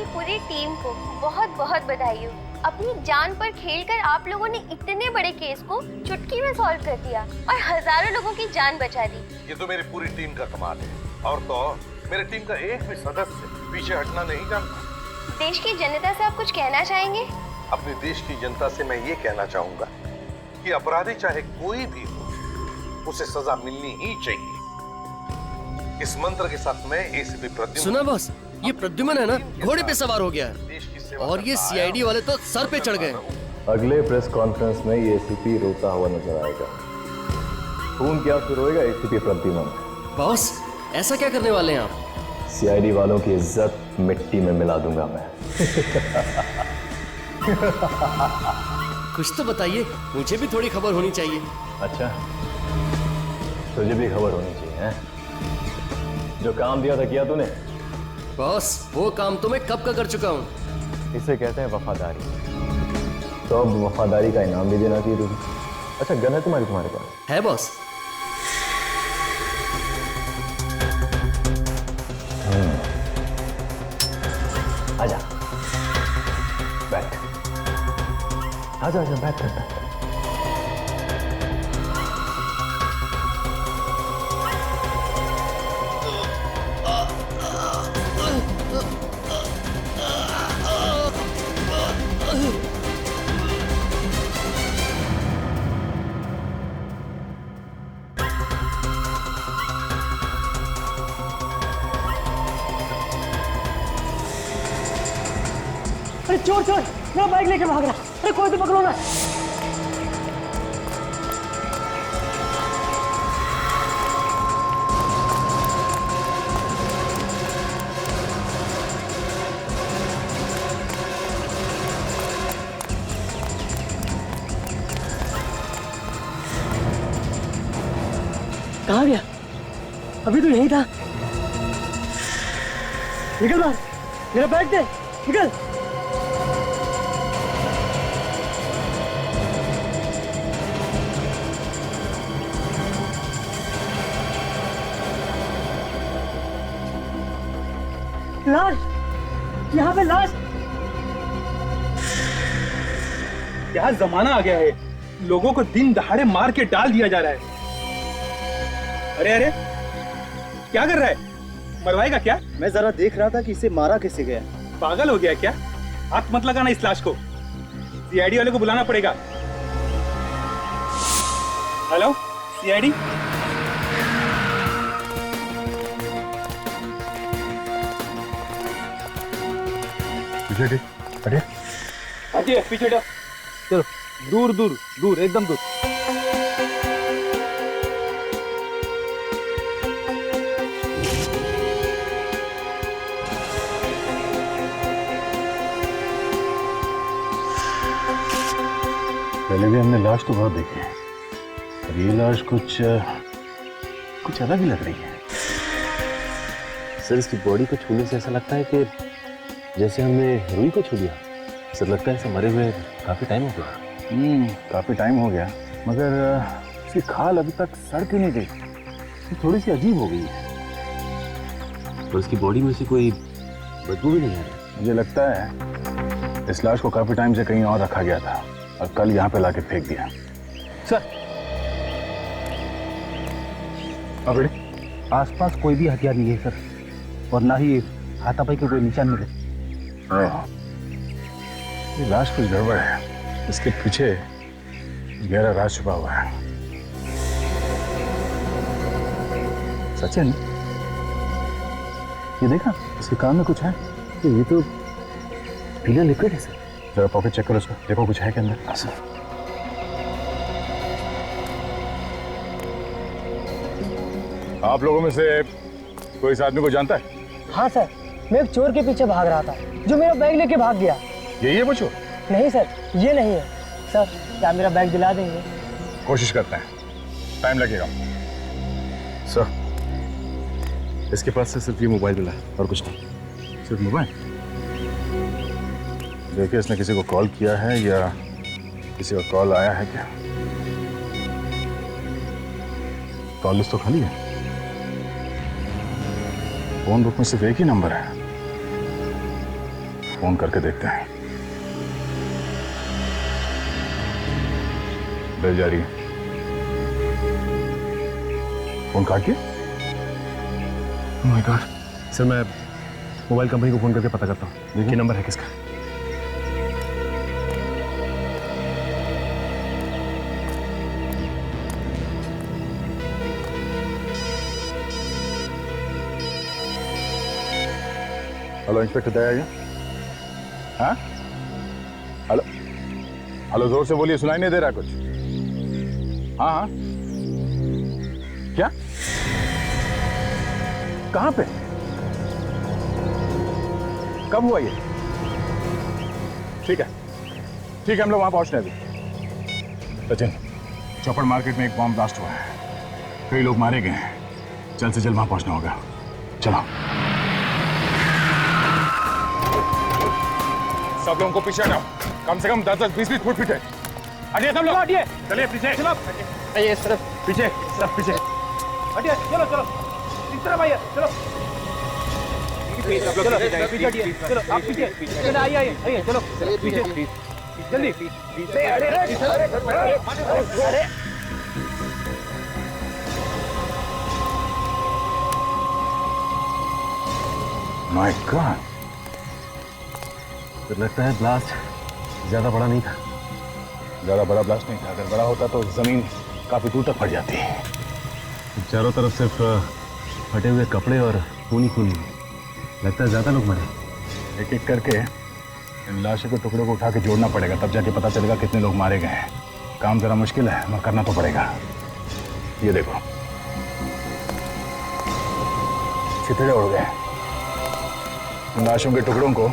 आपकी पूरी टीम को बहुत बहुत बधाई हो। अपनी जान पर खेलकर आप लोगों ने इतने बड़े केस को चुटकी में सॉल्व कर दिया और हजारों लोगों की जान बचा दी। ये तो मेरी पूरी टीम का कमाल है और तो मेरे टीम का एक भी सदस्य पीछे हटना नहीं जानता। देश की जनता से आप कुछ कहना चाहेंगे? अपने देश की जनता से मैं ये कहना चाहूंगा कि अपराधी चाहे कोई भी हो, उसे सजा मिलनी ही चाहिए। इस मंत्र के साथ मैं एसीपी प्रद्युम्न। सुना बॉस, ये प्रद्युम्न है ना, घोड़े पे सवार हो गया है और ये सीआईडी वाले तो सर पे चढ़ गए। अगले प्रेस कॉन्फ्रेंस में ये एसीपी रोता हुआ नजर आएगा। खून क्या फिर होएगा एसीपी प्रद्युम्न। बॉस, ऐसा क्या करने वाले हैं आप? सीआईडी वालों की इज्जत मिट्टी में मिला दूंगा मैं। कुछ तो बताइए, मुझे भी थोड़ी खबर होनी चाहिए। अच्छा, तुझे भी खबर होनी चाहिए हैं? जो काम दिया था किया तूने? बॉस, वो काम तो मैं कब का कर चुका हूँ। इसे कहते हैं वफादारी। तो अब वफादारी का इनाम भी देना चाहिए तुझे। अच्छा, गन है तुम्हारे पास? है बॉस। आजा, बैठ। आजा आजा, बैठ। अरे चोर चोर, मेरा बाइक लेके भाग रहा। अरे कोई तो पकड़ो ना। कहाँ गया? अभी तो यही था। निकल बाहर, मेरा बैग दे, निकल। लाश, यहाँ पे लाश। क्या जमाना आ गया है, लोगों को दिन दहाड़े मार के डाल दिया जा रहा है। अरे अरे, क्या कर रहा है? मरवाएगा क्या? मैं जरा देख रहा था कि इसे मारा कैसे गया। पागल हो गया क्या? हाथ मत लगाना इस लाश को, सीआईडी वाले को बुलाना पड़ेगा। हेलो सीआईडी, पीछे पीछे चलो, दूर दूर दूर, एकदम दूर। पहले भी हमने लाश तो बहुत देखी है, पर ये लाश कुछ अलग ही लग रही है। सर, इसकी बॉडी को छूने से ऐसा लगता है कि जैसे हमने रूही को छू लिया। सर, लगता है इसे मरे हुए काफी टाइम हो गया। काफी टाइम हो गया, मगर इसकी खाल अभी तक सड़ क्यों नहीं गई? थोड़ी सी अजीब हो गई है। और इसकी बॉडी में से कोई बदबू भी नहीं आ रही। मुझे लगता है इस लाश को काफी टाइम से कहीं और रखा गया था और कल यहाँ पे लाके फेंक दिया। सर, अबे आसपास कोई भी हथियार नहीं है सर, और ना ही हाथापाई के कोई निशान मिले। ये लाश कुछ गड़बड़ है, इसके पीछे गहरा राज छुपा हुआ है। सचिन, ये देखा, इसके कान में कुछ है। तो ये तो पीला लिक्विड है सर। जरा पॉकेट चेक करो उसको, देखो कुछ है के अंदर। सर, आप लोगों में से कोई इस आदमी को जानता है? हाँ सर, मैं एक चोर के पीछे भाग रहा था जो मेरा बैग लेके भाग गया। यही है वो चोर? नहीं सर, ये नहीं है। सर, क्या मेरा बैग दिला देंगे? कोशिश करते हैं, टाइम लगेगा। सर, इसके पास से सिर्फ ये मोबाइल मिला है और कुछ नहीं। सिर्फ मोबाइल? देखिए, इसने किसी को कॉल किया है या किसी का कॉल आया है क्या? कॉल लिस्ट तो खाली है। फोन बुक में सिर्फ एक ही नंबर है, फोन करके देखते हैं। बेल जा रही है। फोन काट के। Oh my God. सर मैं मोबाइल कंपनी को फोन करके पता करता हूँ कि नंबर है किसका। हेलो इंस्पेक्टर दया। हाँ हेलो हेलो, जोर से बोलिए, सुनाई नहीं दे रहा कुछ। हाँ हाँ क्या, कहाँ पे, कब हुआ ये? ठीक है हम लोग वहां पहुंच रहे हैं अभी। सचिन, चौपड़ मार्केट में एक बॉम्ब ब्लास्ट हुआ है, कई लोग मारे गए हैं, जल्द से जल्द वहां पहुंचना होगा। चलो सब लोगों को पीछे हटाओ, कम से कम 10-20 फुट पीछे हटिए सब लोग। हटिए, चलिए पीछे, चलो ये सिर्फ पीछे, सब पीछे हटिए, चलो चलो इस तरफ आइए, चलो चलो पीछे हटिए, चलो आप पीछे, चलो आइए आइए आइए, चलो पीछे जल्दी। अरे माय गॉड, तो लगता है ब्लास्ट ज्यादा बड़ा नहीं था। ज्यादा बड़ा ब्लास्ट नहीं था, अगर बड़ा होता तो जमीन काफी दूर तक फट जाती। चारों तरफ सिर्फ फटे हुए कपड़े और खून ही खून। लगता है ज्यादा लोग मरे। एक एक करके इन लाशों के टुकड़ों को उठा के जोड़ना पड़ेगा, तब जाके पता चलेगा कितने लोग मारे गए हैं। काम जरा मुश्किल है, मगर करना तो पड़ेगा। ये देखो छितड़े उड़ गए। इन लाशों के टुकड़ों को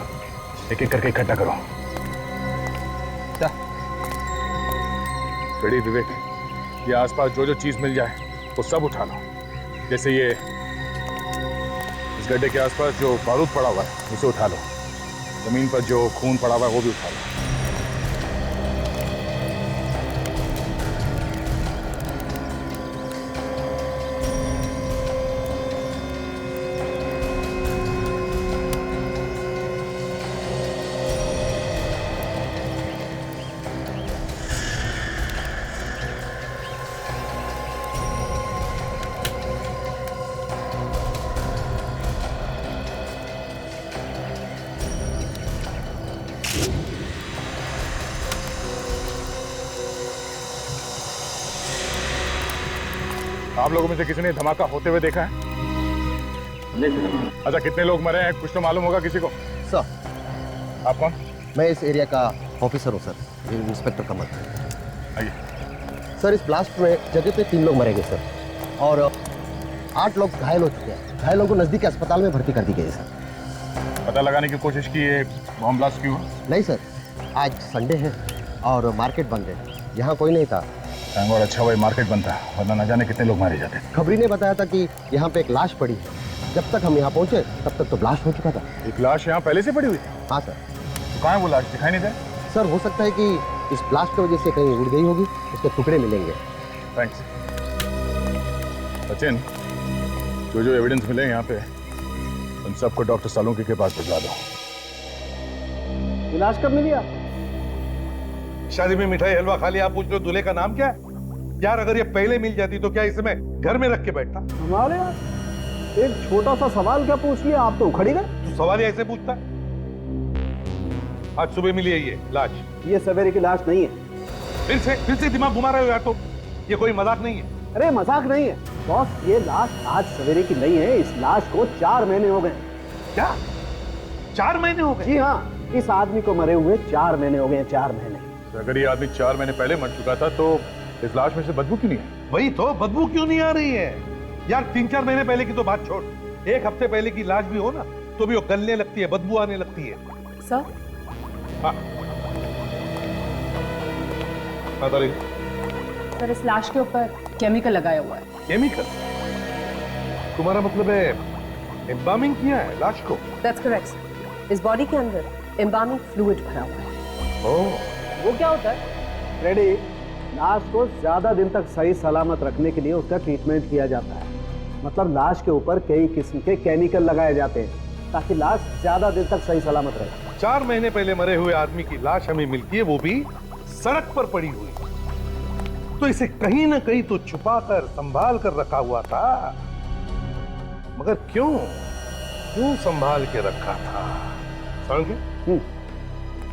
एक एक करके इकट्ठा करो। रेडी विवेक, ये आसपास जो जो चीज मिल जाए वो सब उठा लो। जैसे ये इस गड्ढे के आसपास जो बारूद पड़ा हुआ है उसे उठा लो, जमीन पर जो खून पड़ा हुआ है वो भी उठा लो। आप लोगों में से किसी ने धमाका होते हुए देखा है? अच्छा, कितने लोग मरे हैं कुछ तो मालूम होगा किसी को? सर, आप कौन? मैं इस एरिया का ऑफिसर हूँ सर, इंस्पेक्टर कमल। आइए। सर, इस ब्लास्ट में जगह पे 3 लोग मरे गए सर, और 8 लोग घायल हो चुके हैं। घायलों को नजदीक अस्पताल में भर्ती कर दी गई सर। पता लगाने की कोशिश की ये बॉम्ब ब्लास्ट क्यों हुआ? नहीं सर, आज संडे है और मार्केट बंद है, यहाँ कोई नहीं था। और अच्छा भाई मार्केट बंद था, वरना न जाने कितने लोग मारे जाते। खबरी ने बताया था कि यहाँ पे एक लाश पड़ी है। जब तक हम यहाँ पहुँचे तब तक तो ब्लास्ट हो चुका था। एक लाश यहाँ पहले से पड़ी हुई थी? हाँ सर। तो कहाँ है वो लाश, दिखाई नहीं दे? सर, हो सकता है कि इस ब्लास्ट की वजह से कहीं उड़ गई होगी, उसके टुकड़े मिलेंगे। थैंक्स। सचिन, जो जो एविडेंस मिले यहाँ पे उन सबको डॉक्टर सालुंकी के पास भिजवा दो। इलाज कब मिली आप? शादी में मिठाई हलवा खा लिया, आप पूछ लो दूल्हे का नाम क्या है? यार अगर ये पहले मिल जाती तो क्या इसे मैं घर में रख के बैठता? हमारे यार एक छोटा सा सवाल क्या पूछ लिया, आप तो उखड़ गए। तू सवाल ही ऐसे पूछता है? आज सुबह मिली है ये लाश। ये सवेरे की लाश नहीं है। फिर से दिमाग घुमा रहे हो यार, तो ये कोई मजाक नहीं है। अरे मजाक नहीं है बॉस, ये लाश आज सवेरे की नहीं है। इस लाश को 4 महीने हो गए। क्या 4 महीने हो गए? जी हाँ, इस आदमी को मरे हुए 4 महीने हो गए। 4 महीने। अगर ये आदमी 4 महीने पहले मर चुका था तो इस लाश में से बदबू क्यों नहीं है? वही तो, बदबू क्यों नहीं आ रही है यार? 3-4 महीने पहले की तो बात छोड़, 1 हफ्ते पहले की लाश भी हो ना तो भी वो गलने लगती है, बदबू आने लगती है। सर? हाँ सर, इस लाश के ऊपर केमिकल लगाया हुआ है। केमिकल? तुम्हारा मतलब है एम्बामिंग किया है लाश को? That's correct. इस बॉडी के अंदर एम्बामिंग फ्लूइड भरा हुआ है। ओह, वो क्या होता है? रेडी, लाश को ज्यादा दिन तक सही सलामत रखने के लिए उसका ट्रीटमेंट किया जाता है। मतलब लाश के ऊपर कई किस्म के केमिकल लगाए जाते हैं ताकि लाश ज्यादा देर तक सही सलामत रहे। 4 महीने पहले मरे हुए आदमी की लाश हमें मिलती है, वो भी सड़क पर पड़ी हुई। तो इसे कहीं ना कहीं तो छुपा कर संभाल कर रखा हुआ था, मगर क्यों संभाल के रखा था? समझे?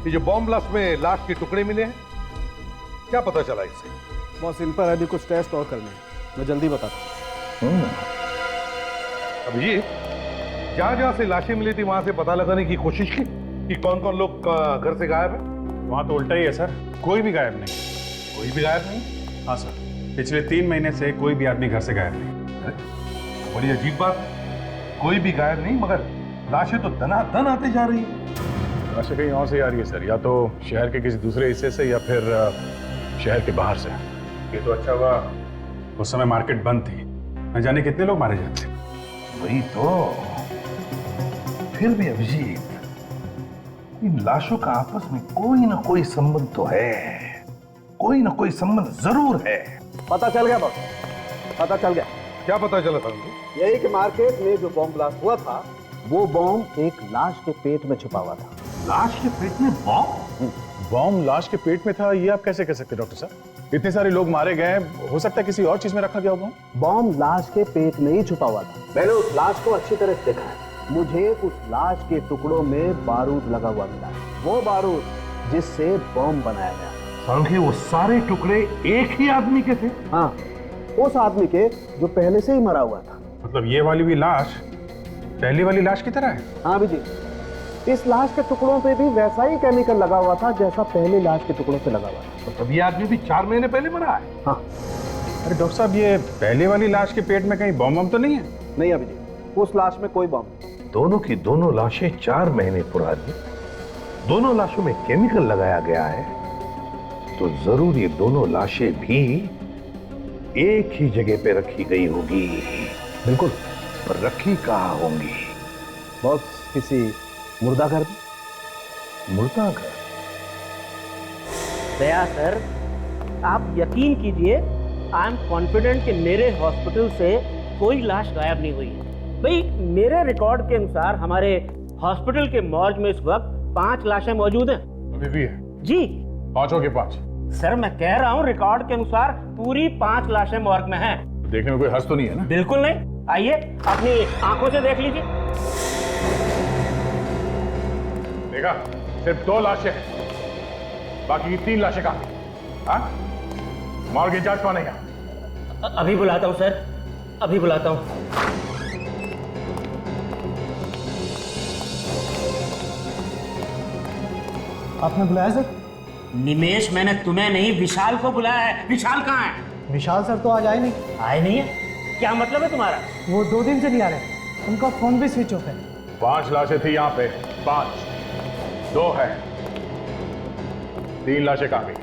ये जो बॉम्ब ब्लास्ट में लाश के टुकड़े मिले हैं, क्या पता चला इससे? बॉस, इन पर अभी कुछ टेस्ट और करने हैं, मैं जल्दी बताता हूँ। अभी जहां से लाशें मिली थी वहां से पता लगाने की कोशिश की कि कौन कौन लोग घर से गायब है? वहाँ तो उल्टा ही है सर, कोई भी गायब नहीं। कोई भी गायब नहीं? हाँ सर, पिछले 3 महीने से कोई भी आदमी घर से गायब नहीं। अरे बड़ी अजीब बात है, कोई भी गायब नहीं मगर लाशें तो दनादन आते जा रही है। लाशें कहीं और से आ रही है सर, या तो शहर के किसी दूसरे हिस्से से या फिर शहर के बाहर से। ये तो अच्छा हुआ उस समय मार्केट बंद थी, न जाने कितने लोग मारे जाते। वही तो। फिर भी अभिजीत, इन लाशों का आपस में कोई ना कोई संबंध तो है, कोई ना कोई संबंध जरूर है। पता चल गया बॉस, पता चल गया। क्या पता चला था? यही कि मार्केट में जो बॉम्ब ब्लास्ट हुआ था, वो बॉम्ब एक लाश के पेट में छुपा हुआ था। लाश के पेट में बॉम्ब? बॉम्ब लाश के पेट में था, ये आप कैसे कह सकते डॉक्टर साहब? इतने सारे लोग मारे गए, हो सकता है किसी और चीज में रखा गया होगा। बॉम्ब लाश के पेट में ही छुपा हुआ था। मैंने उस लाश को अच्छी तरह से देखा है। मुझे उस लाश के टुकड़ों में बारूद लगा हुआ मिला है, वो बारूद जिससे बॉम्ब बनाया गया। सांखी, वो सारे टुकड़े एक ही आदमी के थे? हाँ, उस आदमी के जो पहले से ही मरा हुआ था। मतलब ये वाली भी लाश पहली वाली लाश की तरह है? हाँ भी जी, इस लाश के टुकड़ों पे भी वैसा ही केमिकल लगा हुआ था जैसा पहले लाश के टुकड़ों पे लगा हुआ था। तो ये आदमी भी 4 महीने पहले मरा है? हाँ। अरे डॉक्टर साहब, ये पहले वाली लाश के पेट में कहीं बॉम्ब तो नहीं है? नहीं अभी जी, उस लाश में कोई बॉम्ब नहीं। दोनों की दोनों लाशें 4 महीने पुरानी, दोनों लाशों में केमिकल लगाया गया है, तो जरूर ये दोनों लाशें भी एक ही जगह पे रखी गई होगी। बिल्कुल। पर रखी कहाँ होंगी? बॉस, किसी मुर्दाघर में। मुर्दाघर? दया सर, आप यकीन कीजिए, आई एम कॉन्फिडेंट कि मेरे हॉस्पिटल से कोई लाश गायब नहीं हुई है। भाई, मेरे रिकॉर्ड के अनुसार हमारे हॉस्पिटल के मॉर्ग में इस वक्त 5 लाशें मौजूद हैं। अभी भी है? जी। 5 हो गए 5? सर, मैं कह रहा हूँ रिकॉर्ड के अनुसार पूरी 5 लाशें मॉर्ग में हैं। देखने में कोई हर्ष तो नहीं है ना? बिल्कुल नहीं। आइए, अपनी आंखों से देख लीजिए। देखा, सिर्फ 2 लाशें हैं, बाकी की 3 लाशें कहाँ? हाँ? मॉर्ग की जांच कौन है? अभी बुलाता हूँ सर, अभी बुलाता हूँ। आपने बुलाया सर? निमेश, मैंने तुम्हें नहीं, विशाल को बुलाया है। विशाल कहाँ है? विशाल सर तो आज आए नहीं। आए नहीं है? क्या मतलब है तुम्हारा? वो 2 दिन से नहीं आ रहे, उनका फोन भी स्विच ऑफ है। 5 लाशें थी यहाँ पे, 5, 2 है, 3 लाशें कहाँ गई?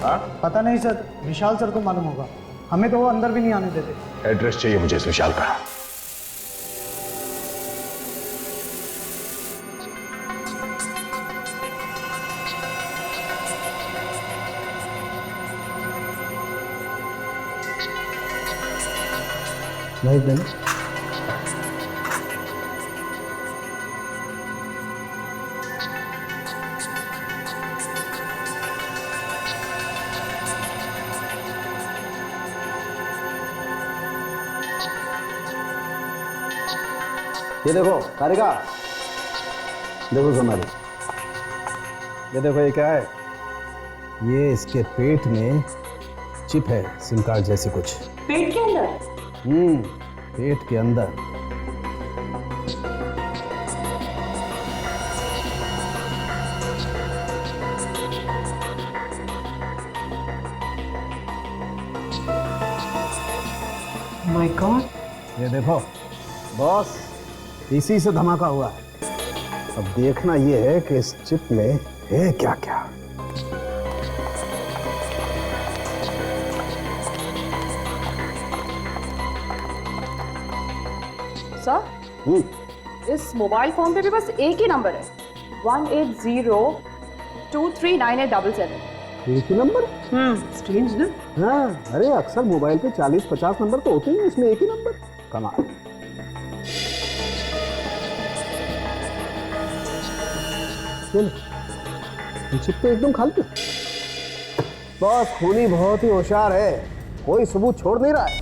हाँ? पता नहीं सर, विशाल सर को मालूम होगा, हमें तो वो अंदर भी नहीं आने देते। एड्रेस चाहिए मुझे इस विशाल का। नहीं नहीं, ये देखो कारिका, देखो सोनाली, ये देखो ये क्या है? ये इसके पेट में चिप है, सिम कार्ड जैसी कुछ। पेट के अंदर? पेट के अंदर। My God. ये देखो बॉस, इसी से धमाका हुआ है। अब देखना ये है कि इस चिप में है क्या क्या। सर, इस मोबाइल फोन पे भी बस एक ही नंबर है, 180239877। एक ही नंबर? स्ट्रेंज ना? हाँ, अरे अक्सर मोबाइल पे 40-50 नंबर तो होते ही, इसमें एक ही नंबर। कमाल। इसमें ये चिप तो एकदम खाली। बॉस खूनी बहुत ही होशियार है, कोई सबूत छोड़ नहीं रहा है।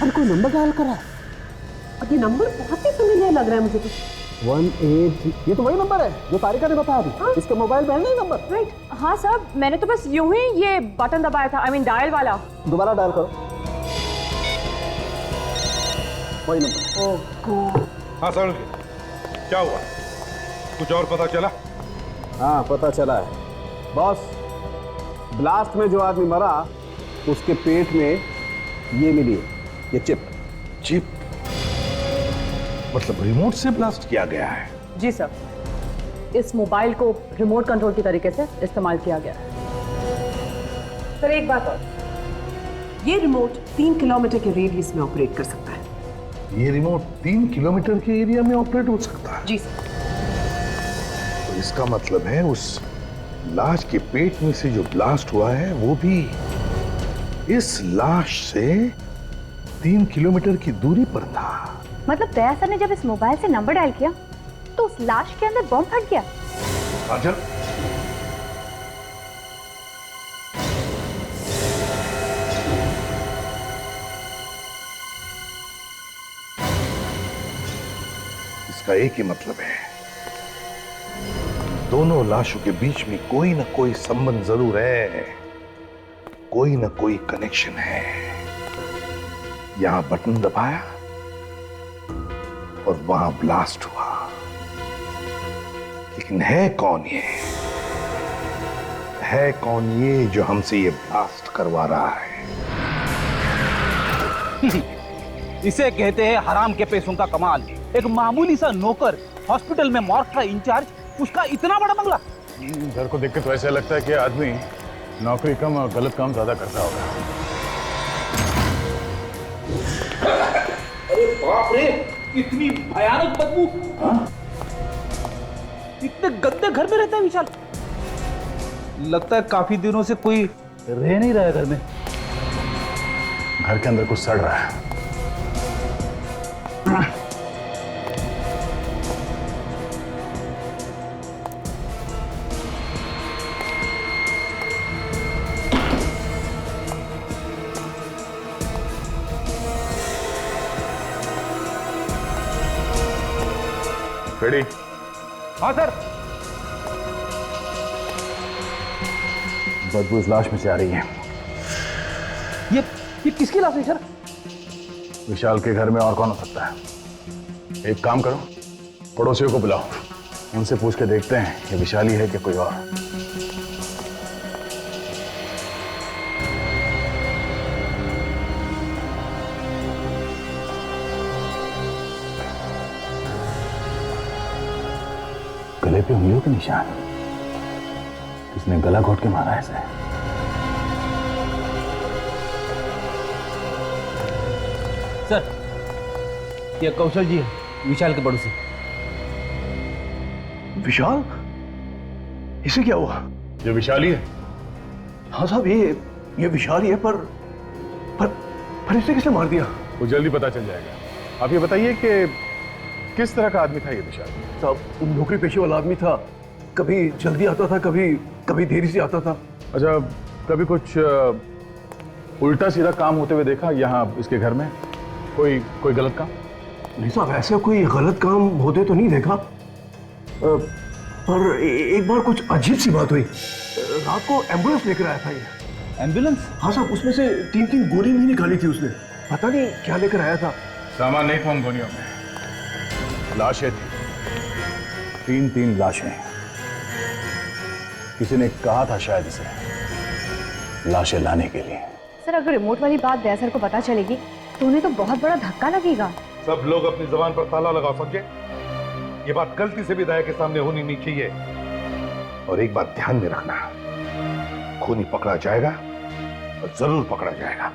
अरे कोई नंबर डायल कर रहा है। ये नंबर बहुत ही familiar लग रहा है मुझे तो। 18, ये तो वही नंबर है जो तारिका ने बताया अभी। इसके मोबाइल में है नहीं नंबर। राइट, हाँ सर, मैंने तो बस यूं ही ये बटन दबाया था, आई मीन डायल वाला। दोबारा डायल करो, वही नंबर। ओह, हाँ सर, क्या हुआ? कुछ और पता चला? हाँ पता चला है बॉस, ब्लास्ट में जो आदमी मरा उसके पेट में ये मिली है, ये चिप। चिप मतलब रिमोट से ब्लास्ट किया गया है? जी सर, इस मोबाइल को रिमोट कंट्रोल की तरीके से इस्तेमाल किया गया है। सर एक बात और, ये रिमोट 3 किलोमीटर के रेडियस में ऑपरेट कर सकता है। ये रिमोट 3 किलोमीटर के एरिया में ऑपरेट हो सकता है? जी सर। तो इसका मतलब है उस लाश के पेट में से जो ब्लास्ट हुआ है वो भी इस लाश से 3 किलोमीटर की दूरी पर था। मतलब दया सर ने जब इस मोबाइल से नंबर डायल किया तो उस लाश के अंदर बम फट गया। काजल, इसका एक ही मतलब है, दोनों लाशों के बीच में कोई ना कोई संबंध जरूर है, कोई ना कोई कनेक्शन है। यहां बटन दबाया और वहां ब्लास्ट हुआ, लेकिन है कौन ये? है कौन ये जो हमसे ये ब्लास्ट करवा रहा है? इसे कहते हैं हराम के पैसों का कमाल। एक मामूली सा नौकर हॉस्पिटल में मॉर्ग का इंचार्ज, उसका इतना बड़ा बंगला। घर को देख के तो ऐसा लगता है कि आदमी नौकरी कम और गलत काम ज्यादा करता होगा। अरे बाप रे, इतनी भयानक बदबू। इतने गंदे घर में रहता है विशाल। लगता है काफी दिनों से कोई रह नहीं रहा है घर में। घर के अंदर कुछ सड़ रहा है। रेडी? हाँ सर। बदबू इस लाश में से आ रही है। ये किसकी लाश है सर? विशाल के घर में और कौन हो सकता है? एक काम करो, पड़ोसियों को बुलाओ, उनसे पूछ के देखते हैं ये विशाल ही है कि कोई और। गले पे उंगलियों के निशान, किसने गला घोट के मारा ऐसे? सर, ये कौशल जी है, विशाल के पड़ोसी। विशाल? इसे क्या हुआ? ये विशाल ही है। हाँ साहब, ये विशाल ही है, पर इसे किसने मार दिया? वो जल्दी पता चल जाएगा। आप ये बताइए कि किस तरह का आदमी था ये विशाल? साहब, नौकरी पेशे वाला आदमी था, कभी जल्दी आता था, कभी देरी से आता था। अच्छा, कभी कुछ उल्टा सीधा काम होते हुए देखा यहाँ इसके घर में? कोई गलत काम? नहीं साहब, ऐसा कोई गलत काम होते तो नहीं देखा, पर एक बार कुछ अजीब सी बात हुई। रात को एम्बुलेंस लेकर आया था ये। एम्बुलेंस? हाँ साहब, उसमें से 3 गोली नहीं निकाली थी उसने, पता नहीं क्या लेकर आया था। सामान नहीं था उन गोलियों में, लाशें थी। 3 लाशें। किसी ने कहा था शायद इसे लाशें लाने के लिए। सर, अगर रिमोट वाली बात दया सर को पता चलेगी तो उन्हें तो बहुत बड़ा धक्का लगेगा। सब लोग अपनी जबान पर ताला लगाओ, समझे? ये बात गलती से भी दया के सामने होनी नहीं चाहिए। और एक बात ध्यान में रखना, खूनी पकड़ा जाएगा और जरूर पकड़ा जाएगा।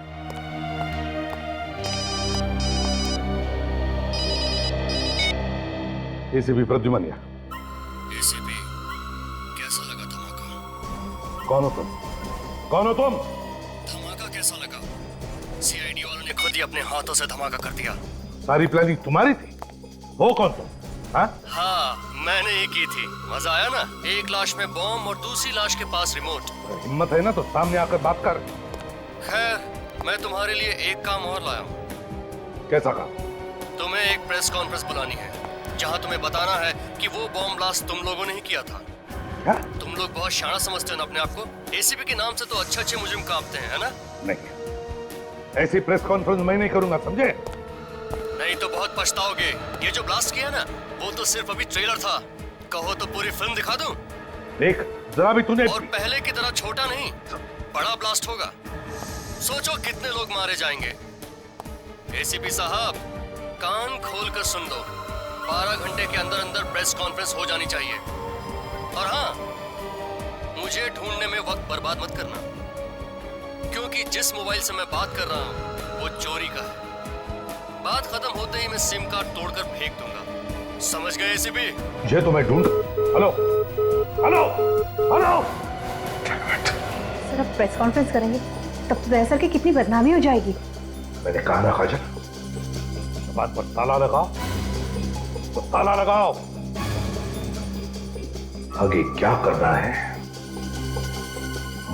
एसीपी प्रद्युमन, एसीपी, कैसा लगा धमाका? कौन हो तुम? कौन हो तुम? धमाका कैसा लगा? सीआईडी वालों ने खुद ही अपने हाथों से धमाका कर दिया। सारी प्लानिंग तुम्हारी थी? हो कौन तुम? हाँ? हाँ, मैंने ही की थी। मजा आया ना? एक लाश में बॉम्ब और दूसरी लाश के पास रिमोट। हिम्मत है ना तो सामने आकर बात कर। खैर, मैं तुम्हारे लिए एक काम और लाया हूँ। कैसा काम? तुम्हें एक प्रेस कॉन्फ्रेंस बुलानी है, जहाँ तुम्हें बताना है कि वो बॉम्ब ब्लास्ट तुम लोगों ने ही किया था। क्या? तुम लोग बहुत शाना समझते हो ना अपने आप को। एसीपी के नाम से तो अच्छे मुजरिम कांपते हैं, है ना? नहीं, ऐसी प्रेस कॉन्फ्रेंस मैं नहीं करूंगा, समझे? नहीं तो बहुत पछताओगे। ये जो ब्लास्ट किया ना, वो तो सिर्फ अभी ट्रेलर था। कहो तो पूरी फिल्म दिखा दूं? देख, जरा भी तूने। और पहले की तरह छोटा नहीं, बड़ा ब्लास्ट होगा। सोचो कितने लोग मारे जाएंगे। एसीपी साहब, कान खोल कर सुन लो। 12 घंटे के अंदर अंदर प्रेस कॉन्फ्रेंस हो जानी चाहिए। और हाँ, मुझे ढूंढने में वक्त बर्बाद मत करना, क्योंकि जिस मोबाइल से मैं बात कर रहा हूँ वो चोरी का है। बात खत्म होते ही मैं सिम कार्ड तोड़कर फेंक दूंगा। समझ गए एसीपी? ये तो मैं ढूंढ। Hello hello hello. सर, अब प्रेस कॉन्फ्रेंस करेंगे तब तो दरअसल की कितनी बदनामी हो जाएगी। मैंने कहा ना काजल, जबान पर ताला लगाओ तो ताला लगाओ। आगे क्या करना है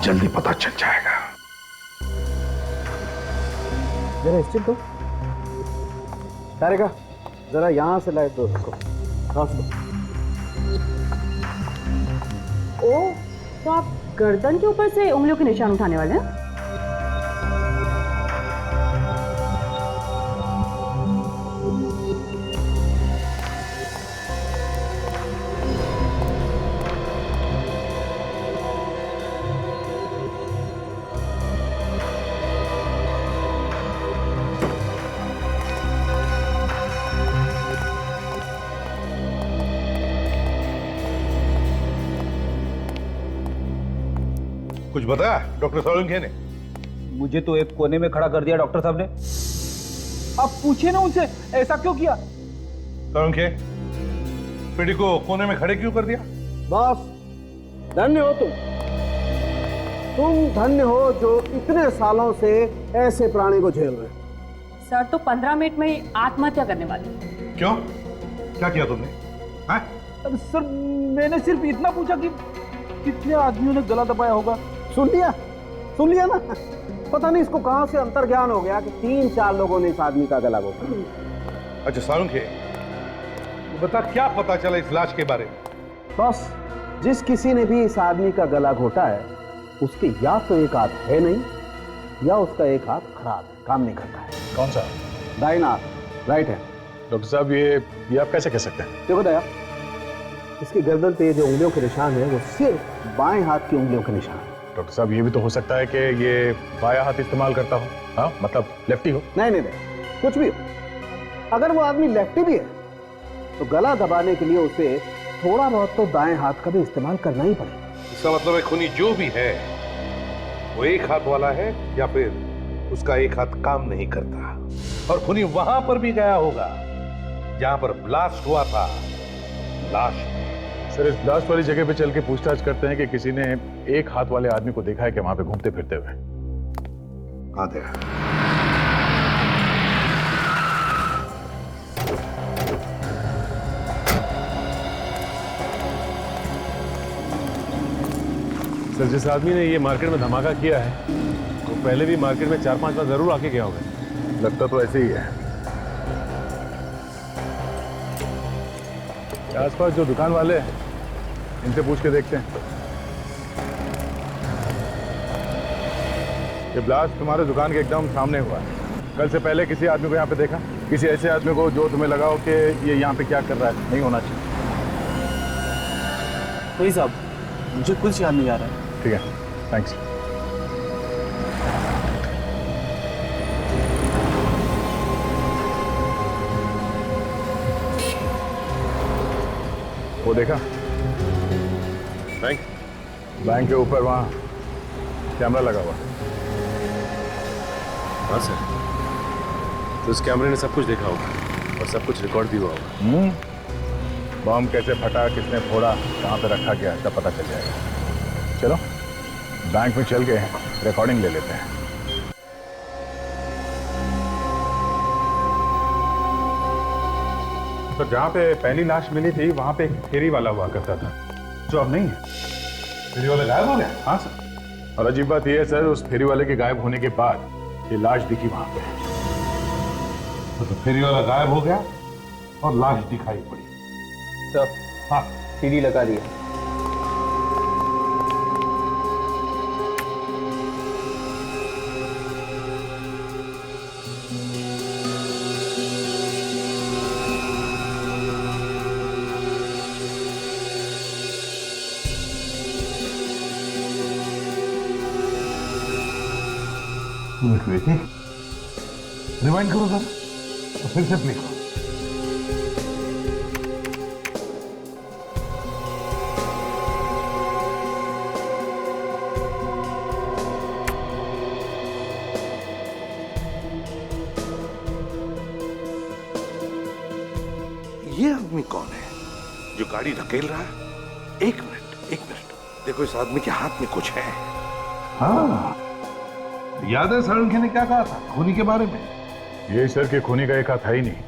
जल्दी पता चल जाएगा। जरा स्टिक दो। तारिका, जरा यहां से लाइट दो उसको। ओ, तो आप गर्दन के ऊपर से उंगलियों के निशान उठाने वाले हैं? कुछ बताया डॉक्टर सोलंकी ने? मुझे तो एक कोने में खड़ा कर दिया डॉक्टर साहब ने। आप पूछिए ना उनसे, ऐसा क्यों किया? सोलंकी, पीढ़ी को कोने में खड़े क्यों कर दिया? बॉस, धन्य हो तुम धन्य हो जो इतने सालों से ऐसे प्राणी को झेल रहे। सर तो 15 मिनट में ही आत्महत्या करने वाले। क्यों? क्या किया तुमने? हाँ? अरे सर, मैंने सिर्फ इतना पूछा कि कितने आदमियों ने गला दबाया होगा। सुन लिया ना। पता नहीं इसको कहां से अंतर्ज्ञान हो गया कि 3-4 लोगों ने इस आदमी का गला घोटा। अच्छा सोलंकी, तू बता क्या पता चला इस लाश के बारे में? बस, जिस किसी ने भी इस आदमी का गला घोटा है उसके या तो एक हाथ है नहीं या उसका एक हाथ खराब है, काम नहीं करता है। कौन सा? दाहिना हाथ, राइट है। डॉक्टर साहब, ये आप कैसे कह सकते हैं? देखो दया, इसकी गर्दन पे जो उंगलियों के निशान है वो सिर्फ बाएं हाथ की उंगलियों के निशान है। डॉक्टर साहब, ये भी तो हो सकता है कि ये बायां हाथ इस्तेमाल करता हो। हाँ, मतलब लेफ्टी हो। नहीं, कुछ भी हो। अगर वो आदमी लेफ्टी भी है तो गला दबाने के लिए उसे थोड़ा बहुत तो दाएं हाथ का भी इस्तेमाल करना ही पड़ेगा। इसका मतलब है खूनी जो भी है वो एक हाथ वाला है या फिर उसका एक हाथ काम नहीं करता। और खूनी वहां पर भी गया होगा जहां पर ब्लास्ट हुआ था। लाश सर, इस ब्लास्ट वाली जगह पे चल के पूछताछ करते हैं कि किसी ने एक हाथ वाले आदमी को देखा है कि वहां पे घूमते फिरते हुए। कहां देखा? सर, जिस आदमी ने ये मार्केट में धमाका किया है वो पहले भी मार्केट में 4-5 बार जरूर आके गया होगा। लगता तो ऐसे ही है। आसपास जो दुकान वाले हैं इनसे पूछ के देखते हैं। ये ब्लास्ट तुम्हारे दुकान के एकदम सामने हुआ है। कल से पहले किसी आदमी को यहाँ पे देखा? किसी ऐसे आदमी को जो तुम्हें लगा हो कि ये यहाँ पे क्या कर रहा है? नहीं होना चाहिए। वही साहब, मुझे कुछ याद नहीं आ रहा है। ठीक है, थैंक्स। वो देखा? बैंक के ऊपर वहां कैमरा लगा हुआ। हाँ सर, तो उस कैमरे ने सब कुछ देखा होगा और सब कुछ रिकॉर्ड भी हुआ होगा। बम कैसे फटा, किसने फोड़ा, कहाँ पे रखा गया, सब पता चल जाएगा। चलो बैंक में चल के रिकॉर्डिंग ले लेते हैं। तो जहाँ पे पहली लाश मिली थी वहाँ पे एक फेरी वाला हुआ करता था, जो अब नहीं है। फेरी वाला गायब हो गया? हाँ सर। और अजीब बात यह है सर, उस फेरी वाले के गायब होने के बाद ये लाश दिखी वहाँ पे। तो फेरी वाला गायब हो गया और लाश दिखाई पड़ी। सर, हाँ, सीडी लगा दिया। रिवाइंड करो सर, तो फिर से प्ले करो। ये आदमी कौन है जो गाड़ी धकेल रहा है? एक मिनट, देखो इस आदमी के हाथ में कुछ है। हाँ, याद है साळुंखे ने क्या कहा था खूनी के बारे में? ये सर के खूनी का एक हाथ है ही नहीं,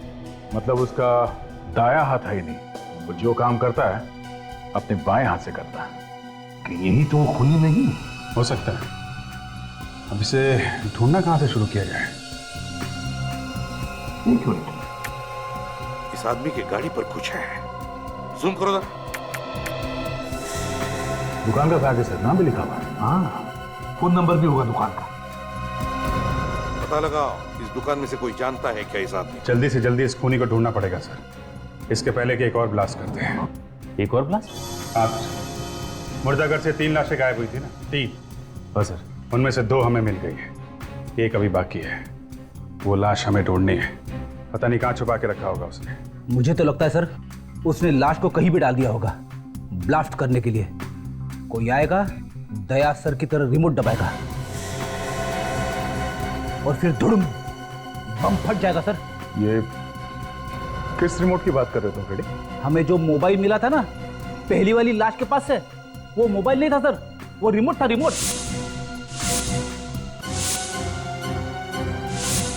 मतलब उसका दाया हाथ है ही नहीं। वो जो काम करता है अपने बाएं हाथ से करता है। कि यही तो वो खूनी नहीं हो सकता है। अब इसे ढूंढना कहां से शुरू किया जाए? एक मिनट, इस आदमी की गाड़ी पर कुछ है। जूम करो जरा। दुकान का कागज है, नाम भी लिखा हुआ है। हाँ, फोन नंबर भी होगा दुकान का। पता लगाओ इस दुकान में से कोई जानता है क्या इस आदमी? जल्दी से जल्दी इस खूनी को ढूंढना पड़ेगा सर। इसके पहले कि एक और ब्लास्ट करते हैं। एक और ब्लास्ट? हाँ सर, मुर्दागढ़ से 3 लाशें गायब हुई थी ना, 3। हाँ सर। उनमें से 2 हमें मिल गई है, एक अभी बाकी है। वो लाश हमें ढूंढनी है। पता नहीं कहाँ छुपा के रखा होगा उसने। मुझे तो लगता है सर उसने लाश को कहीं भी डाल दिया होगा ब्लास्ट करने के लिए। कोई आएगा, दया सर की तरह रिमोट दबाएगा और फिर धुड़ुम बम फट जाएगा सर। ये किस रिमोट की बात कर रहे हो तुम फ्रेडी? हमें जो मोबाइल मिला था ना पहली वाली लाश के पास से, वो मोबाइल नहीं था सर, वो रिमोट था, रिमोट।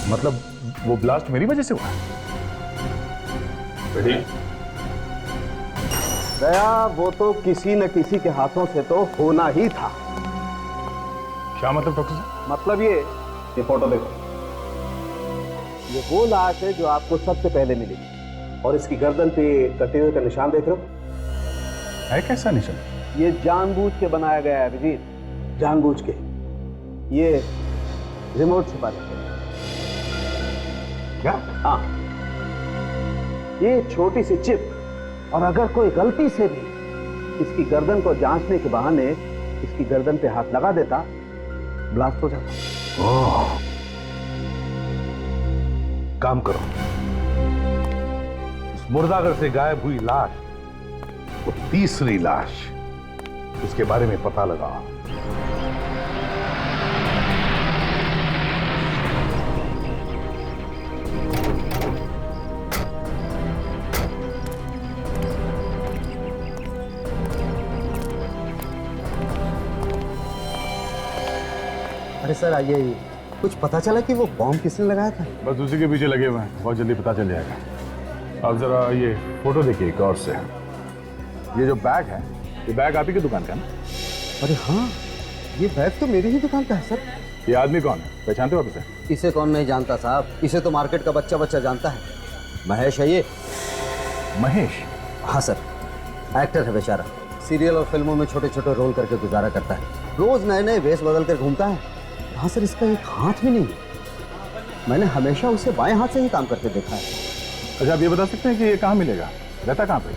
मतलब वो ब्लास्ट मेरी वजह से हुआ? फ्रेडी, दया, वो तो किसी न किसी के हाथों से तो होना ही था। क्या मतलब डॉक्टर साहब? मतलब ये फोटो देखो, ये वो लाश है जो आपको सबसे पहले मिली और इसकी गर्दन पे कटे हुए का निशान देख रहे हो? है कैसा निशान? ये जानबूझ के बनाया गया है अभिजीत, जानबूझ के। ये रिमोट छिपा देते क्या? हाँ, ये छोटी सी चिप, और अगर कोई गलती से भी इसकी गर्दन को जांचने के बहाने इसकी गर्दन पे हाथ लगा देता, ब्लास्ट हो जाता। ओह, काम करो, इस मुर्दागढ़ से गायब हुई लाश, वो तीसरी लाश, उसके बारे में पता लगाओ। अरे सर आइए, कुछ पता चला कि वो बॉम्ब किसने लगाया था? बस उसी के पीछे लगे हुए हैं, बहुत जल्दी पता चल जाएगा। अब जरा ये फोटो देखिए गौर से। ये जो बैग है, ये बैग आप ही की दुकान का है ना? अरे हाँ, ये बैग तो मेरी ही दुकान का है सर। ये आदमी कौन है, पहचानते हो आप इसे? इसे कौन नहीं जानता साहब, इसे तो मार्केट का बच्चा बच्चा जानता है। महेश है ये। महेश? हाँ सर, एक्टर है बेचारा, सीरियल और फिल्मों में छोटे छोटे रोल करके गुजारा करता है। रोज नए नए वेश बदल कर घूमता है। हाँ सर, इसका एक हाथ भी नहीं है। मैंने हमेशा उसे बाएं हाथ से ही काम करते देखा है। अच्छा, आप ये बता सकते हैं कि ये कहाँ मिलेगा, रहता कहाँ पे?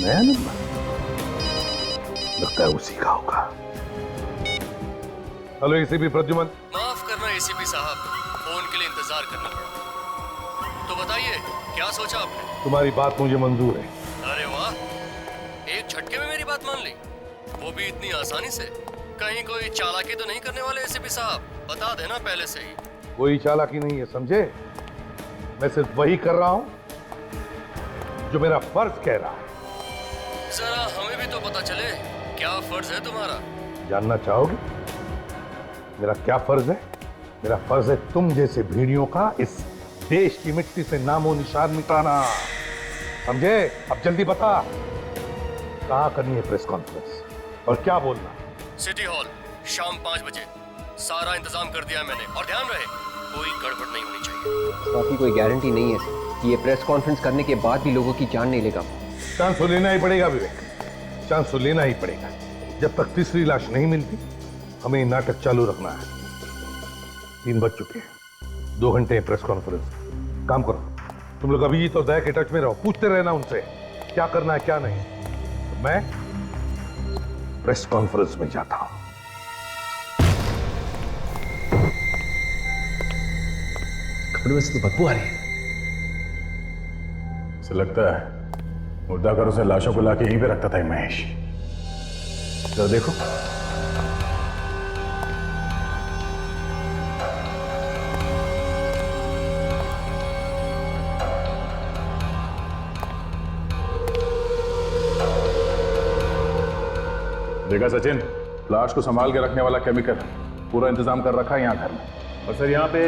नया नंबर लगता है उसी का होगा। Hello ACP Pradyuman. माफ करना एसीपी साहब, फोन के लिए इंतजार करना पड़ा। तो बताइए क्या सोचा आपने? तुम्हारी बात मुझे मंजूर है। अरे वाह, एक झटके में मेरी बात मान ली, वो भी इतनी आसानी से। कहीं कोई चालाकी तो नहीं करने वाले एसीपी साहब? बता देना पहले से ही। कोई चालाकी नहीं है, समझे? मैं सिर्फ वही कर रहा हूं जो मेरा फर्ज कह रहा है। जरा हमें भी तो पता चले, क्या फर्ज है तुम्हारा? जानना चाहोगे मेरा क्या फर्ज है? मेरा फर्ज है तुम जैसे भीड़ियों का इस देश की मिट्टी से नामो निशान मिटाना। समझे? अब जल्दी बता, कहाँ करनी है प्रेस कॉन्फ्रेंस और क्या बोलना? सिटी हॉल शाम 5 बजे। सारा इंतजाम कर दिया मैंने, और ध्यान रहे कोई गड़बड़ नहीं होनी चाहिए। बाकी कोई गारंटी नहीं है कि ये प्रेस कॉन्फ्रेंस करने के बाद भी लोगों की जान नहीं लेगा। चांस तो लेना ही पड़ेगा विवेक, चांस तो लेना ही पड़ेगा। जब तक तीसरी लाश नहीं मिलती हमें ये नाटक चालू रखना है। 3 बज चुके हैं, 2 घंटे प्रेस कॉन्फ्रेंस। काम करो तुम लोग, अभिजीत और दया के टच में रहो, पूछते रहना उनसे क्या करना है क्या नहीं। तो मैं प्रेस कॉन्फ्रेंस में जाता हूं। कपड़े में से तो बदबू आ रही है। ऐसा लगता है मुर्दा घरों से लाशों को लाके यहीं पे रखता था ये महेश। जरा देखो। देखा सचिन, लाश को संभाल के रखने वाला केमिकल पूरा इंतजाम कर रखा है यहाँ घर में। और सर यहाँ पे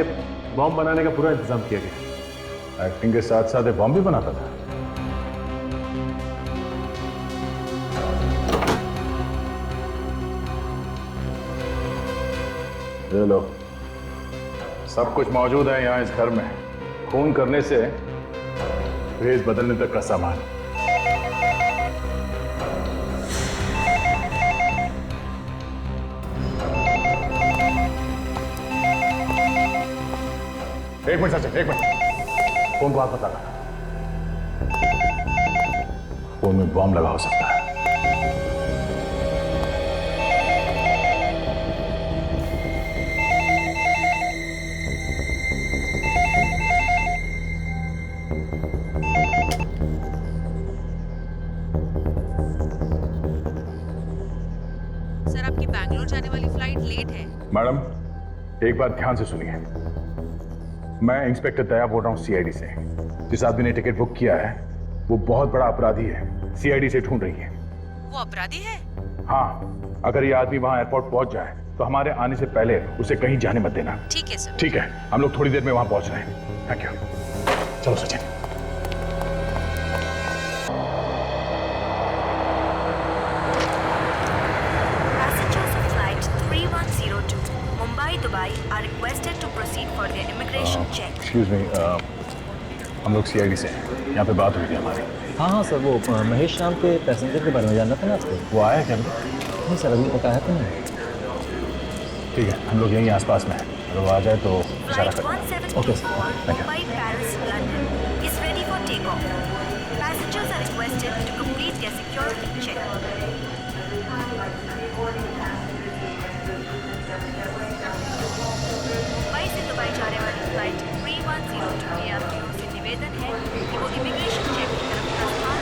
बॉम्ब बनाने का पूरा इंतजाम किया गया। एक्टिंग के साथ साथ बॉम्ब भी बनाता था। ये लो, सब कुछ मौजूद है यहाँ इस घर में। खून करने से भेष बदलने तक का सामान। एक मिनट सचिन, एक मिनट। फोन को आप बता रहा, फोन में बॉम्ब लगा हो सकता है। सर आपकी बैंगलोर जाने वाली फ्लाइट लेट है। मैडम एक बात ध्यान से सुनिए, मैं इंस्पेक्टर दया बोल रहा हूँ सीआईडी से। जिस आदमी ने टिकट बुक किया है वो बहुत बड़ा अपराधी है, सीआईडी से ढूंढ रही है। वो अपराधी है? हाँ, अगर ये आदमी वहां एयरपोर्ट पहुंच जाए तो हमारे आने से पहले उसे कहीं जाने मत देना। ठीक है सर। ठीक है, हम लोग थोड़ी देर में वहां पहुंच रहे हैं। Thank you. चलो Sachin. Dubai are requested to proceed for their immigration check. Excuse me, हम लोग सीआईडी से हैं। यहाँ पे बात हुई थी हमारी। हाँ हाँ सर, वो महेश नाम के पैसेंजर के बारे में जानना था ना आपको। वो आया क्या? नहीं सर, अभी तक आया तो नहीं। ठीक है, हम लोग यहीं आसपास में हैं, अगर वो आ जाए तो इशारा करें। Okay sir, thank you. Mumbai, Paris, London is ready for takeoff. Passengers are requested to complete their security check. Mumbai से दुबई जाने वाली फ्लाइट 3102 के यात्रियों से निवेदन है कि वो इमिग्रेशन चेक की तरफ प्रस्थान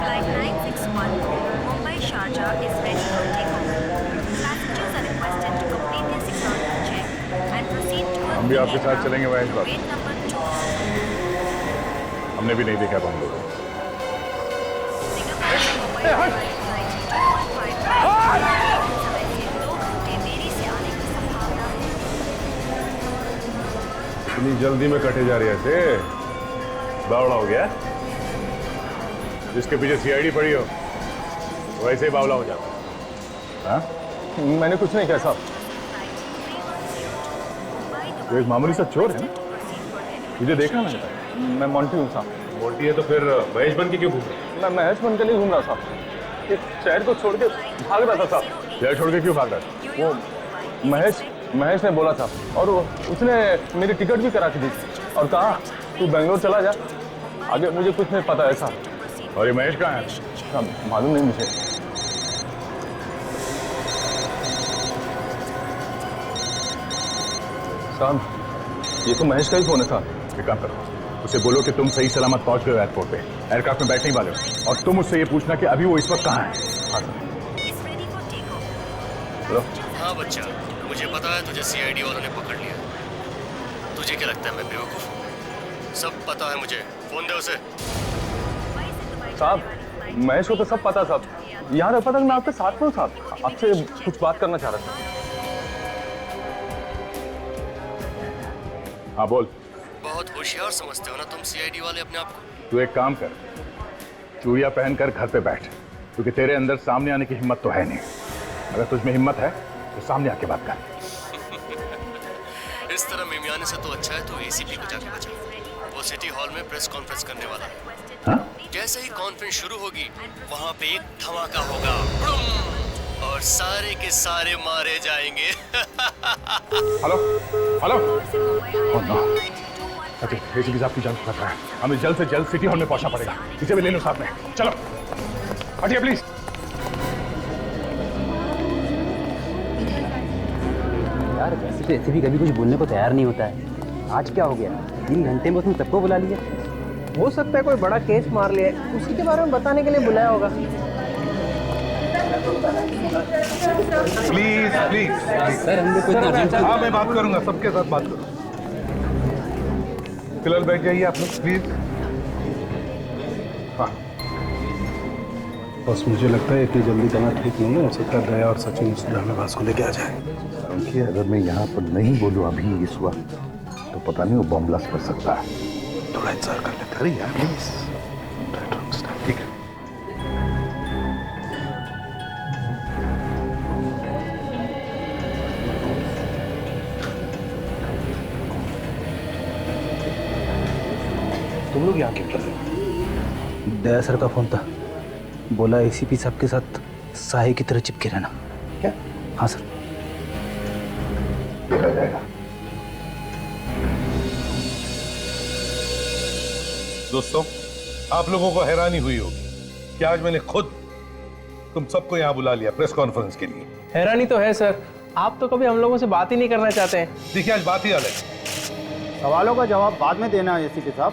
Flight 961 Mumbai Sharjah is ready for takeoff. Passengers are requested to complete their security check and proceed towards हम भी आपके साथ चलेंगे वह इस बार। gate number 2. हमने भी नहीं देखा बम लोग। Singapore से मुंबई वाली फ्लाइट 215 समय से 2 घंटे देरी से आने की संभावना है। इतनी जल्दी में कटे जा रही है ऐसे? बावड़ा हो गया? जिसके पीछे सीआईडी पड़ी हो वैसे ही बावला हो जाता। हाँ? मैंने कुछ नहीं किया साहब। वो एक मामूली सा चोर है ना? मुझे देखा मैंने। मैं मोंटी हूँ साहब। मोंटी है तो फिर महेश बन के क्यों घूम रहे? मैं महेश बन के नहीं घूम रहा साहब, इस शहर को छोड़ के भाग रहा था साहब। शहर छोड़ के क्यों भाग रहा था? वो महेश ने बोला था और उसने मेरी टिकट भी करा के दी और कहा तू बेंगलोर चला जा, आगे मुझे कुछ नहीं पता है साहब। और ये महेश कहाँ है? मालूम नहीं मुझे। साहब ये तो महेश का ही फोन है साहब। एक काम करो, उसे बोलो कि तुम सही सलामत पहुंच गए हो एयरपोर्ट पे, एयरक्राफ्ट में बैठने वाले हो, और तुम उससे ये पूछना कि अभी वो इस वक्त कहाँ है। हाँ सर। हाँ बच्चा, मुझे पता है तुझे सीआईडी वालों ने पकड़ लिया। तुझे क्या लगता है मैं बेवकूफ हूँ? सब पता है मुझे। फोन दे उसे। साहब, महेश को तो सब पता साहब। यहाँ तक पता कि मैं आपके साथ में हूँ साहब। आपसे कुछ बात करना चाह रहा था। हाँ बोल। बहुत होशियार समझते हो ना तुम सीआईडी वाले अपने आप को। तू एक काम कर, चूड़ियां पहनकर घर पे बैठ, क्योंकि तेरे अंदर सामने आने की हिम्मत तो है नहीं। अगर तुझमें हिम्मत है तो सामने आके बात कर। इस तरह मिमियाने से तो अच्छा है तो एसीपी को जाके बचा। वो सिटी हॉल में प्रेस कॉन्फ्रेंस करने वाला है। हाँ? जैसे ही कॉन्फ्रेंस शुरू होगी वहां पे एक धमाका होगा और सारे के सारे मारे जाएंगे। Hello hello. Oh no, ACP साहब की जान को खतरा है। हमें जल्द से जल्द सिटी हॉल में पहुंचना पड़ेगा। इसे भी ले लो साथ में। चलो हटिए प्लीज। यार वैसे तो एसीपी कभी कुछ बोलने को तैयार नहीं होता है। आज क्या हो गया? 3 घंटे में उसने सबको बुला लिया। हो सकता है कोई बड़ा केस मार लिया, उसी के बारे में बताने के लिए बुलाया होगा। प्लीज प्लीज सर हम लोग को इतना अर्जेंट। हाँ मैं बात करूंगा, सबके साथ बात करूंगा। फिलहाल बैठ जाइए आप लोग प्लीज। हाँ बस मुझे लगता है इतनी जल्दी करना ठीक नहीं है। हो सकता है दया और सचिन उस ड्रामेबाज को लेके आ जाए। देखिए अगर मैं यहाँ पर नहीं बोलूँ अभी इस वक्त तो पता नहीं वो बॉम्ब ब्लास्ट कर सकता है। थोड़ा इंतजार कर लेते हैं। अरे यार प्लीज। ठीक है। तुम लोग यहाँ क्यों कर रहे हो? दया सर का फोन था, बोला एसीपी साहब के साथ साहे की तरह चिपके रहना। क्या? हाँ सर। देखा जाएगा। दोस्तों, आप लोगों को हैरानी हुई होगी कि आज मैंने खुद तुम सबको यहाँ बुला लिया प्रेस कॉन्फ्रेंस के लिए। हैरानी तो है सर, आप तो कभी हम लोगों से बात ही नहीं करना चाहते हैं। देखिए आज बात ही अलग है। सवालों का जवाब बाद में देना है एसीपी साहब।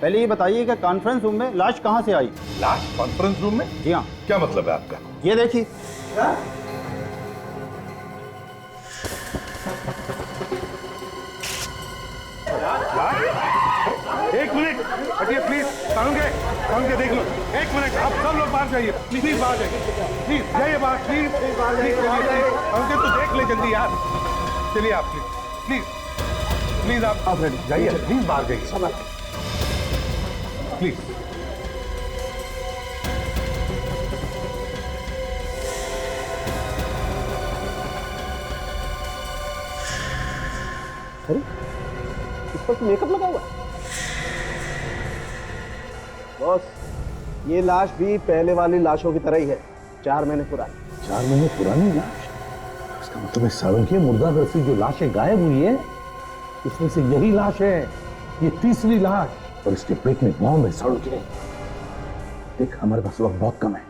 पहले ये बताइए कि कॉन्फ्रेंस रूम में लाश कहाँ से आई? लाश कॉन्फ्रेंस रूम में? जी हाँ। क्या मतलब है आपका? ये देखिए। एक मिनट हटिए प्लीज। कानून के देख लो। एक मिनट, आप सब लोग बाहर जाइए प्लीज। बाहर जाइए प्लीज। जाइए बाहर प्लीज। कानून के तो देख ले जल्दी यार। चलिए आप प्लीज प्लीज आप जाइए प्लीज। बाहर जाइए प्लीज। अरे इस पर तो मेकअप लगा हुआ। बॉस ये लाश भी पहले वाली लाशों की तरह ही है, 4 महीने पुरानी। 4 महीने पुरानी लाश? इसका मतलब है सावंकी मुर्दाघर से जो लाशें गायब हुई है उसमें से यही लाश है। ये तीसरी लाश। और इसके पेट में बॉम्ब है। सावंकी देख, हमारे पास वक्त बहुत कम है।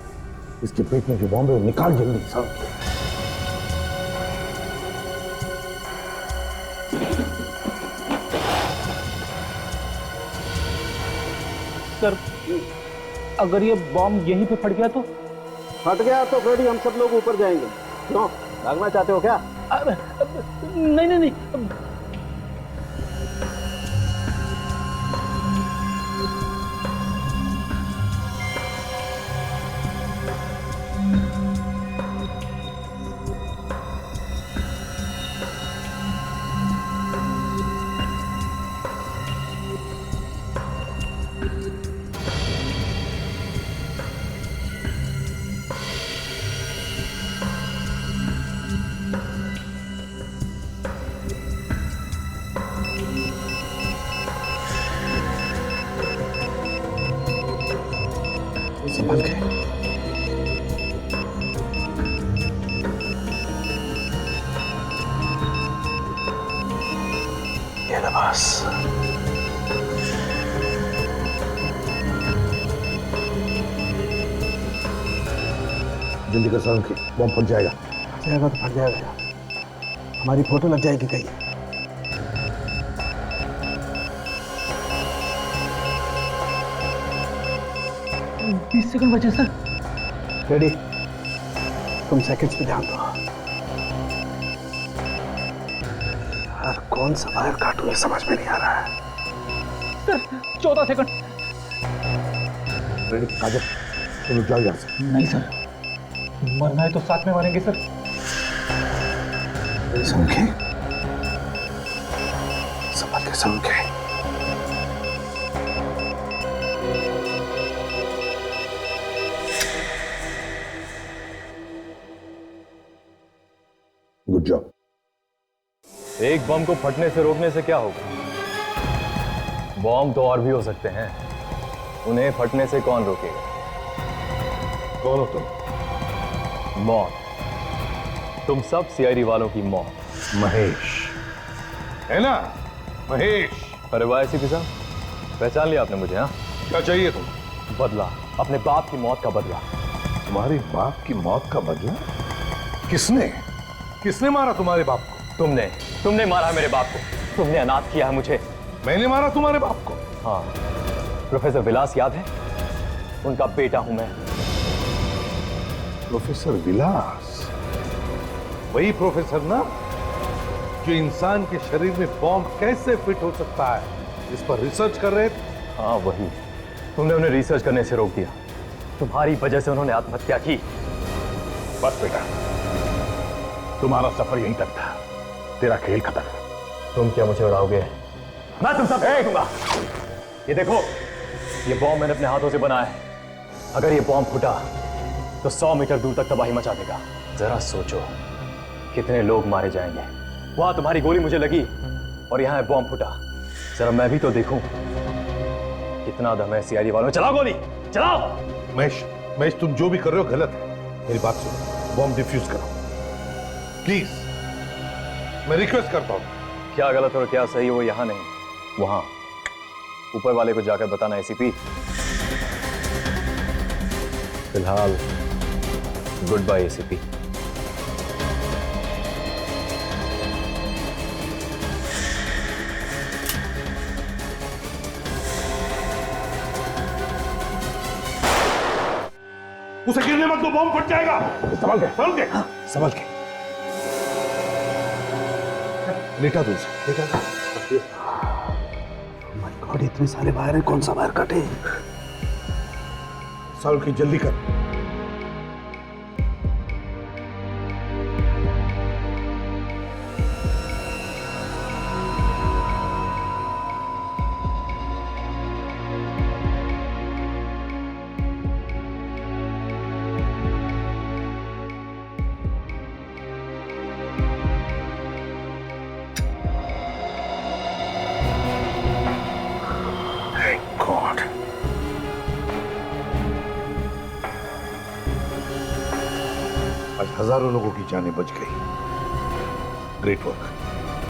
इसके पेट में जो बॉम्ब है वो निकाल जल्दी। सावंकी सर अगर ये बॉम्ब यहीं पे फट गया तो? फट गया तो फ्रेडी हम सब लोग ऊपर जाएंगे। क्यों, भागना चाहते हो क्या? नहीं नहीं नहीं। संभल के। ये बस। जल्दी कर सावंकी, बॉम्ब फट जाएगा। जाएगा तो फट जाएगा, हमारी फोटो लग जाएगी कहीं। 20 सेकंड बचे सर। रेडी, तुम सेकंड्स पे ध्यान दो। यार कौन सा वायर काटूं ये समझ में नहीं आ रहा है। Sir 14 second. काजल तुम जाओ यहाँ से। नहीं सर, मरना है तो साथ में मरेंगे सर। समझे? समझ के समझे। Good job. एक बम को फटने से रोकने से क्या होगा? बम तो और भी हो सकते हैं, उन्हें फटने से कौन रोकेगा? कौन हो तुम? मौत। तुम सब सीआईडी वालों की मौत। महेश है ना? महेश। अरे वाह एसीपी साहब, पहचान लिया आपने मुझे? हाँ, क्या चाहिए तुम? बदला, अपने बाप की मौत का बदला। तुम्हारे बाप की मौत का बदला? किसने किसने मारा तुम्हारे बाप को? तुमने मारा मेरे बाप को। तुमने अनाथ किया है मुझे। मैंने मारा तुम्हारे बाप को? हाँ, प्रोफेसर विलास याद है? उनका बेटा हूं मैं। प्रोफेसर विलास? वही प्रोफेसर ना जो इंसान के शरीर में बॉम्ब कैसे फिट हो सकता है इस पर रिसर्च कर रहे थे? हाँ वही। तुमने उन्हें रिसर्च करने से रोक दिया। तुम्हारी वजह से उन्होंने आत्महत्या की। बस बेटा, तुम्हारा सफर यहीं तक था, तेरा खेल खत्म। तुम क्या मुझे उड़ाओगे? मैं तुम सब देखूंगा। ये देखो, ये बॉम्ब मैंने अपने हाथों से बनाया है। अगर ये बॉम्ब फूटा तो 100 मीटर दूर तक तबाही मचा देगा। जरा सोचो कितने लोग मारे जाएंगे। वहां तुम्हारी गोली मुझे लगी और यहाँ बॉम्ब फूटा। जरा मैं भी तो देखूं कितना दम है सीआईडी वालों में। चलाओ गोली, चलाओ। महेश तुम जो भी कर रहे हो गलत है। मेरी बात सुनो, बॉम्ब डिफ्यूज करो प्लीज, मैं रिक्वेस्ट करता हूं। क्या गलत और क्या सही वो यहां नहीं, वहां ऊपर वाले को जाकर बताना एसीपी। फिलहाल गुड बाय एसीपी। उसे गिरने मत दो, बॉम्ब फट जाएगा। संभल के, संभल के, संभल के। लेटा दो उसे, लेटा दो। माय गॉड, इतने सारे वायर हैं, कौन सा वायर काटे? साल की जल्दी कर। आज हजारों लोगों की जानें बच गई। Great work.